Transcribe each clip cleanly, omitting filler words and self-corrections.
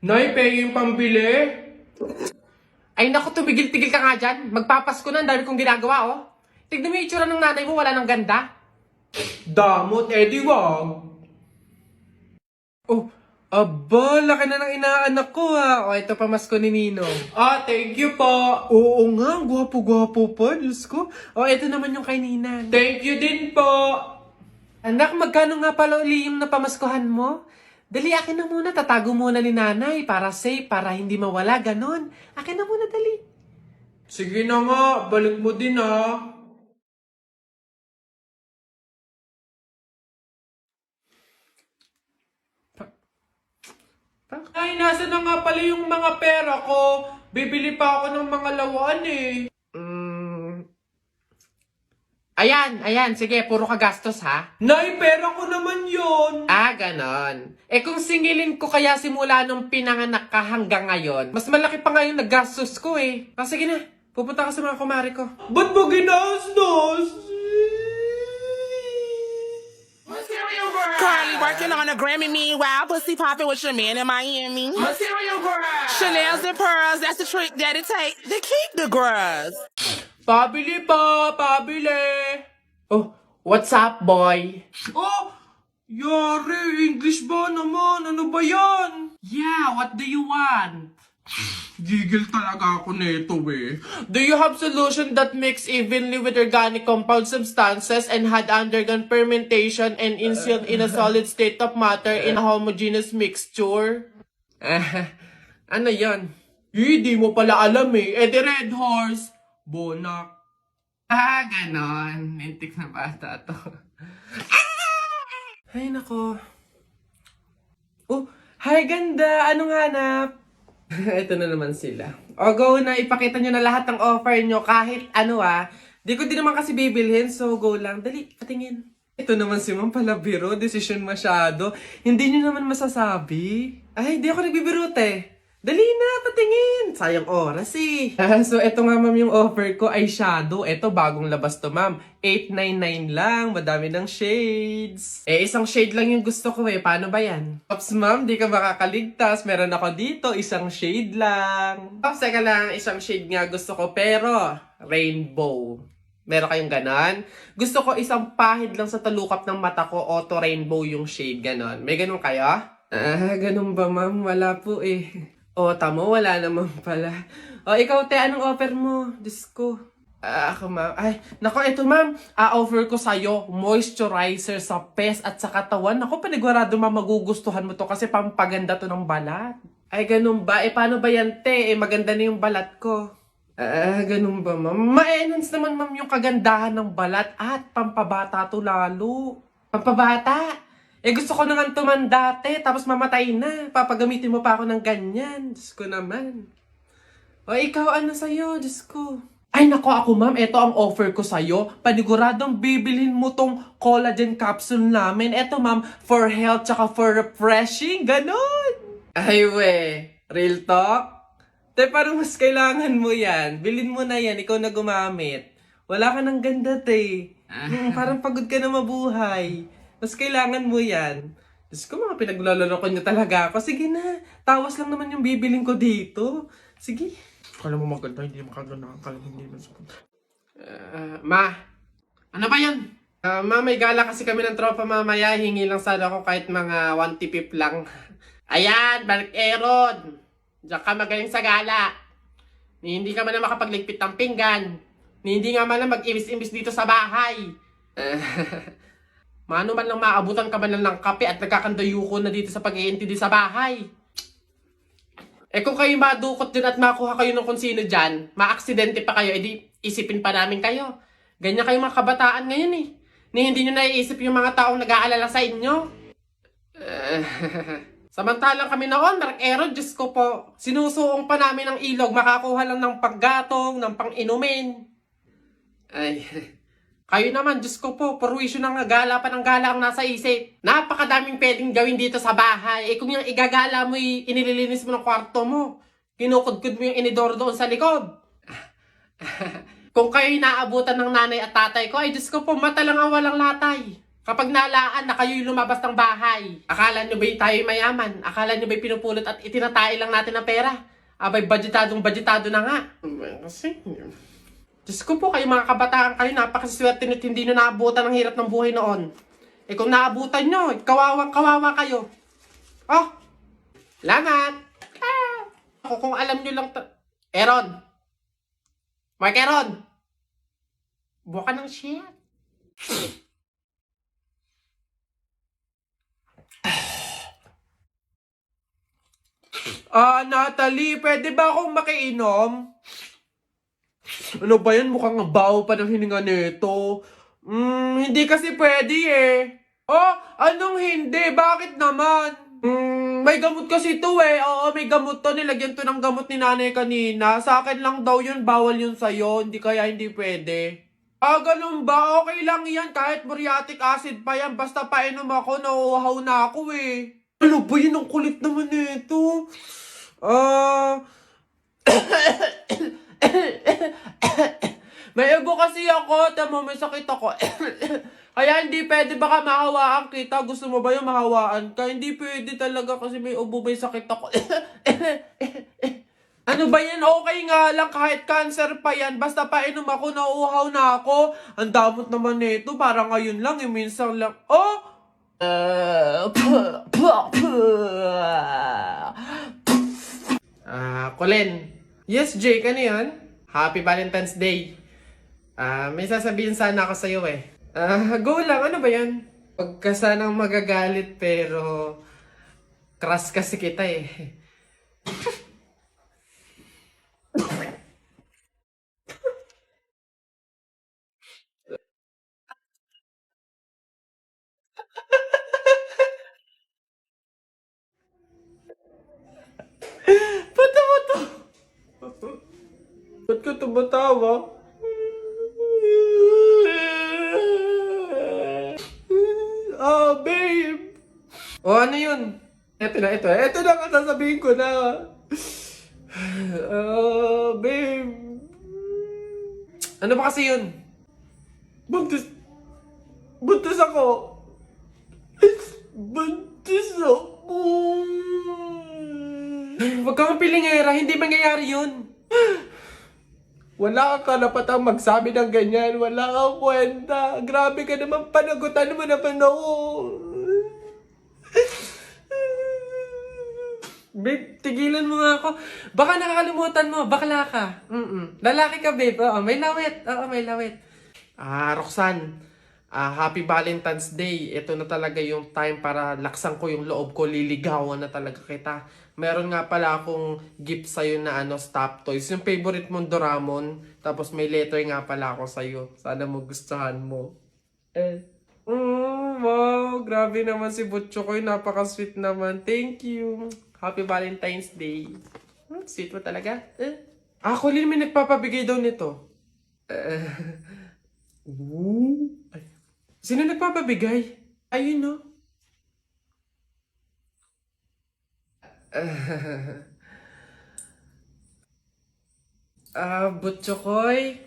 Nay, penge yung pambili? Ay naku, tumigil-tigil ka nga dyan. Magpapasko na, ang dami kong ginagawa, oh. Tignan mo yung itsura ng nanay mo, wala nang ganda. Damot, edi wag. Oh, aba, laki na ng inaanak ko ha. O, ito pamasko ni Ninong. Ah, thank you po. Oo nga, gwapo-gwapo pa, Diyos ko. O, ito naman yung kay Ninang. Thank you din po. Anak, magkano nga pala uli yung napamaskuhan mo? Dali, akin na muna. Tatago muna ni nanay para safe, para hindi mawala, ganon. Akin na muna, dali. Sige na nga, balik mo din ha. Ay, nasa na nga pala yung mga pera ko. Bibili pa ako ng mga lawan eh. Ayan, sige, puro ka gastos, ha? Nay, pera ko naman yon. Ah, ganon. Eh kung singilin ko kaya simula nung pinanganak ka hanggang ngayon, mas malaki pa nga yung naggastos ko eh. Ah, sige na, pupunta ka sa mga kumari ko. Ba't mo ginastos? Carly working on a Grammy, meanwhile, pussy popping with your man in Miami. Material girl! Chanel's and pearls, that's the trick that it take to keep the girls. Pabili pa, pabili. Oh, what's up, boy? Oh, yari, English ba naman? Ano ba yan? Yeah, what do you want? Gigil talaga ako nito eh. Do you have solution that mix evenly with organic compound substances and had undergone fermentation and instilled in a solid state of matter in a homogeneous mixture? Ano yon? Di mo pala alam eh. Eh, the Red Horse. Bonak. Ah, ganon. Mintik na bata to. Ay, nako. Oh, hi, ganda. Anong hanap? Ito na naman sila. O, go na. Ipakita nyo na lahat ng offer nyo. Kahit ano Di ko din naman kasi bibilhin. So, go lang. Dali, patingin. Ito naman si Ma'am pala biro. Decision masyado. Hindi nyo naman masasabi. Ay, di ako nagbibiro, te. Dali na, patingin. Sayang oras eh. So, eto nga ma'am yung offer ko ay shadow. Eto, bagong labas to ma'am. 899 lang. Madami ng shades. Eh, isang shade lang yung gusto ko eh. Paano ba yan? Ops ma'am, di ka makakaligtas. Meron ako dito, isang shade lang. Ops, teka lang. Isang shade nga gusto ko. Pero, rainbow. Meron kayong ganon? Gusto ko isang pahid lang sa talukap ng mata ko. Auto rainbow yung shade, ganon. May ganon kayo? Ah, ganon ba ma'am? Wala po eh. O, tamo, wala naman pala. O, ikaw, te, anong offer mo? Diyos ko. Ako, ma'am. Ay, nako, ito, ma'am. Offer ko sa'yo, moisturizer sa pes at sa katawan. Nako, panigurado, ma'am, magugustuhan mo to kasi pampaganda to ng balat. Ay, ganun ba? Eh, paano ba yan, te? Eh, maganda na yung balat ko. Ganun ba, ma'am? Ma-enhance naman, ma'am, yung kagandahan ng balat at pampabata to lalo. Pampabata? Eh, gusto ko na nga tumanda, te, tapos mamatay na. Papagamitin mo pa ako ng ganyan. Diyos ko naman. O, ikaw, ano sa'yo? Diyos ko. Ay, nako ako, ma'am. Ito ang offer ko sa'yo. Paniguradong bibilhin mo tong collagen capsule namin. Ito, ma'am, for health tsaka for refreshing. Ganon. Ay, we. Real talk? Te, parang mas kailangan mo yan. Bilhin mo na yan. Ikaw na gumamit. Wala ka ng ganda, te. Parang pagod ka na mabuhay. Mas kailangan mo yan. Diyos ko, mga pinaglaloloko niyo talaga ako. Sige na, tawas lang naman yung bibiling ko dito. Sige. Kala mo maganda, hindi makaganda. Kala mo hindi masakit. Ma, ano ba yan? Ma, may gala kasi kami ng tropa mamaya. Hingi lang sana ako kahit mga 1 tipip lang. Ayan, Mark Aaron. Diyan ka magaling sa gala. Ni hindi ka man na makapagligpit ng pinggan. Ni hindi nga man lang mag-imbis-imbis dito sa bahay. Mano man lang maabutan ka man lang ng kape at nagkakandayuko na dito sa pag-iintindi sa bahay. Eh kung kayo madukot din at makuha kayo ng kung sino dyan, maaksidente pa kayo, edi isipin pa namin kayo. Ganyan kayo mga kabataan ngayon eh. Ni hindi nyo naiisip yung mga taong nag-aalala sa inyo. Samantalang kami noon, Mark Aaron, Diyos ko po, sinusuong pa namin ng ilog, makakuha lang ng panggatong, ng pang-inumin. Ay... Kayo naman, Diyos ko po, perwisyo ng gala pa ng gala ang nasa isip. Napakadaming pwedeng gawin dito sa bahay. Eh kung yung igagala mo, inililinis mo ng kwarto mo. Kinukudkud mo yung inidoro doon sa likod. Kung kayo inaabutan ng nanay at tatay ko, ay Diyos ko po, mata lang ang walang latay. Kapag nalaan na kayo'y lumabas ng bahay, akala nyo ba'y tayo'y mayaman? Akala nyo ba'y pinupulot at itinatay lang natin ng pera? Abay, budgetado na nga. Kasi, Diyos ko po, kayo mga kabataan kayo, napakaswerte nyo't hindi nyo naabutan ang hirap ng buhay noon. Eh kung naabutan nyo, kawawang-kawawa kayo. Oh, salamat! Ako kung alam nyo lang Eron! Mark Eron! Buka ng shit. Natalie, pwede ba akong makiinom? Ano ba yan? Mukhang baho pa ng hininga nito. Hindi kasi pwede eh. Oh, anong hindi? Bakit naman? May gamot kasi to eh. Oo, may gamot to. Nilagyan to ng gamot ni nanay kanina. Sa akin lang daw yun. Bawal yun sa'yo. Hindi kaya hindi pwede. Ganun ba? Okay lang yan. Kahit muriatic acid pa yan. Basta painom ako, nauuhaw na ako eh. Ano ba yun? Ang kulit naman nito. May ubo kasi ako. Tama, may sakit ako. Kaya hindi pwede, baka mahawaan kita. Gusto mo ba yung mahawaan ka? Hindi pwede talaga kasi may ubo, may sakit ako. Ano ba yan? Okay nga lang kahit cancer pa yan. Basta painom ako, nauuhaw na ako. Ang damot naman nito. Parang ngayon lang, minsan lang. Oh! Colin. Yes, Jake, ano yan? Happy Valentine's Day. May sasabihin sana ako sa'yo eh. Go lang, ano ba yan? Huwag ka sanang magagalit pero crush kasi kita eh. Ba't mo to? Ba't ka tumatawa? Babe! Ano yun? Ito na ang sasabihin ko na. Babe. Ano ba kasi yun? Buntis ako. Buntis ako. Huwag kang pilingera, hindi mangyayari yun. Wala kang karapatang magsabi ng ganyan. Wala kang kwenta. Grabe ka naman, panagutan mo naman ako. Babe, tigilan mo nga ako. Baka nakakalimutan mo, bakla ka. Lalaki ka, babe. Oo, may lawit. Roxanne, Happy Valentine's Day. Ito na talaga yung time para laksan ko yung loob ko. Liligawan na talaga kita. Meron nga pala akong gift sa'yo na stop toys. Yung favorite mong Doraemon. Tapos may letter nga pala ako sa'yo. Sana magustuhan mo. Wow, grabe naman si Butcho ko. Napaka-sweet naman. Thank you. Happy Valentine's Day. Sweet mo talaga. Colin, may nagpapabigay daw nito. Ay. Sino nagpapabigay? Ayun, no? Butchokoy,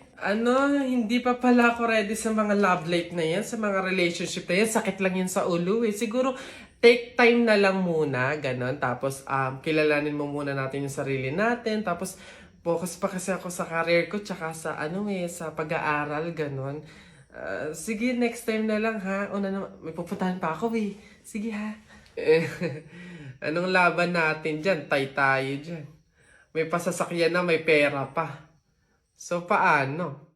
hindi pa pala ako ready sa mga love life na yan, sa mga relationship na yan. Sakit lang yan sa ulo eh. Siguro, take time na lang muna, ganon. Tapos, kilalanin mo muna natin yung sarili natin. Tapos, focus pa kasi ako sa career ko, tsaka sa, sa pag-aaral, ganon. Sige, next time na lang ha. May pupuntahan pa ako eh. Sige ha. Anong laban natin dyan? Tay tayo dyan. May pasasakyan na, may pera pa. So, paano?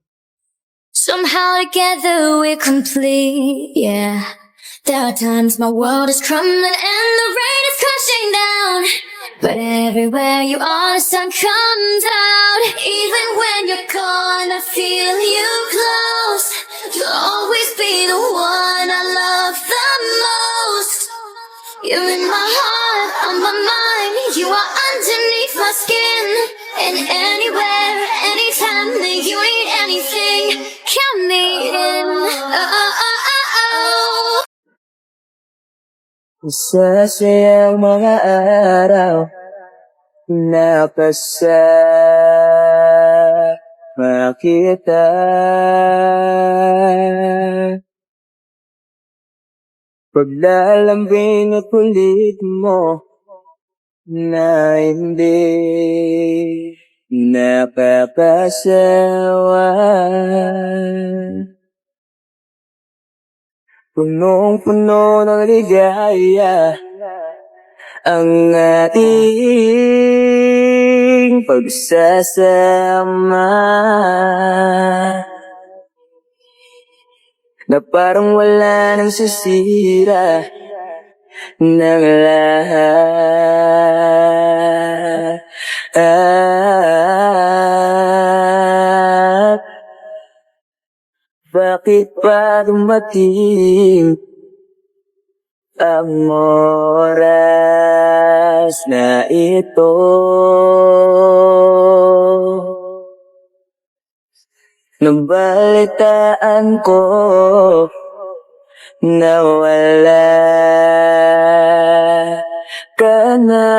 Somehow together we're complete, yeah. There are times my world is crumbling and the rain is crashing down. But everywhere you are, the sun comes out. Even when you're gone, I feel you close. You'll always be the one I love the most. You're in my heart, on my mind. You are underneath my skin. And anywhere, anytime that you need anything, count me in. Isa siyang mga araw na pasama kita. Paglalambing at kulit mo na hindi nakakasawa. Punong-puno ng ligaya ang ating pagsasama, na parang wala nang sisira ng lahat. Bakit pa dumating ang oras na ito? Nabalitaan ko na wala ka na.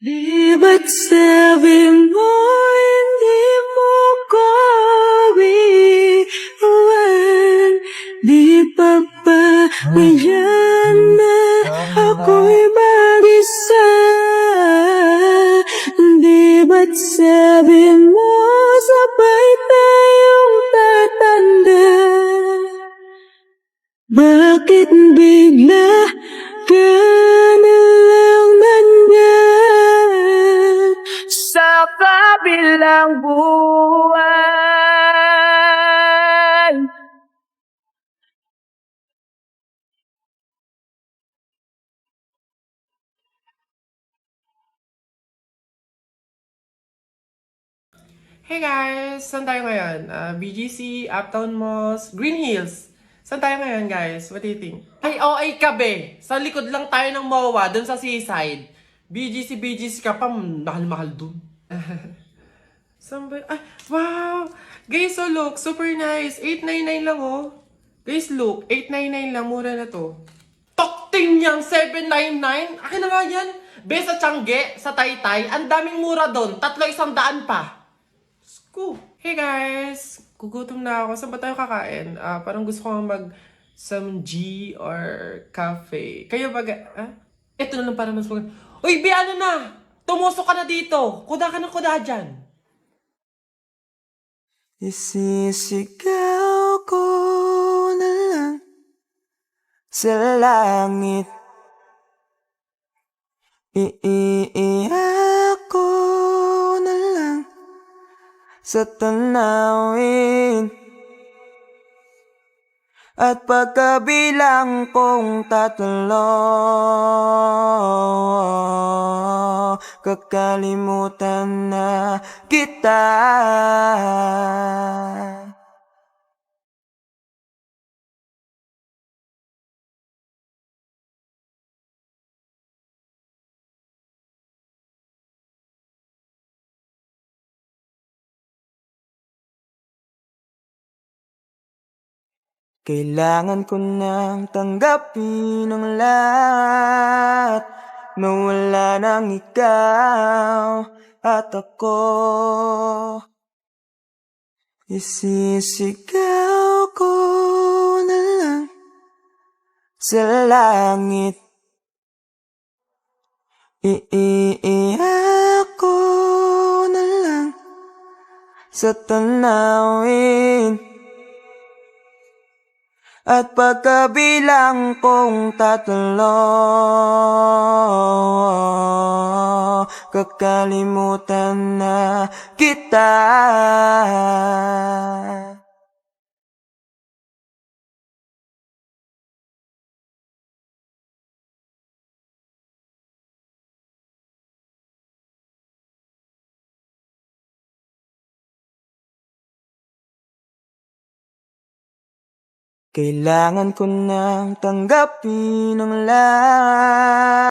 Di ba't sabi mo hindi mo ko iwan? Di pa ba ngayon na ako'y mag-isa? Di ba't sabi mo sabay tayong tatanda? Bakit bigla ka na lang nandyan sa kabilang buwan? Hey guys! Saan tayo ngayon? BGC, Uptown Malls, Green Hills. Saan tayo ngayon guys? What do you think? Ay, OA ka be! Sa likod lang tayo ng MOA, dun sa seaside. BGC ka pa, mahal-mahal dun. Saan ba? Ay, wow! Guys, so look, super nice. 899 lang oh. Guys, look, 899 lang, mura na to. Tokting yang 799? Akin na nga yan. Be, sa Tiangge, sa Taytay, ang daming mura doon. 300 pa. Cool. Hey guys! Gugutom na ako. Saan ba tayo kakain? Parang gusto ko mag some G or cafe. Kayo ba? Ito na lang para mas mag... Uy, Bi, ano na? Tumusok ka na dito. Kuda ka ng kuda dyan. Isisigaw ko na lang sa langit, iiiyak ko na lang sa tanawin, at pagkabilang kong 3, kakalimutan na kita. Kailangan ko nang tanggapin ang lahat, na wala nang ikaw at ako. Isisigaw ko na lang sa langit, iiiyak ko na lang sa tanawin, at pagkabilang kong 3, kakalimutan na kita. Kailangan ko nang tanggapin ang lahat.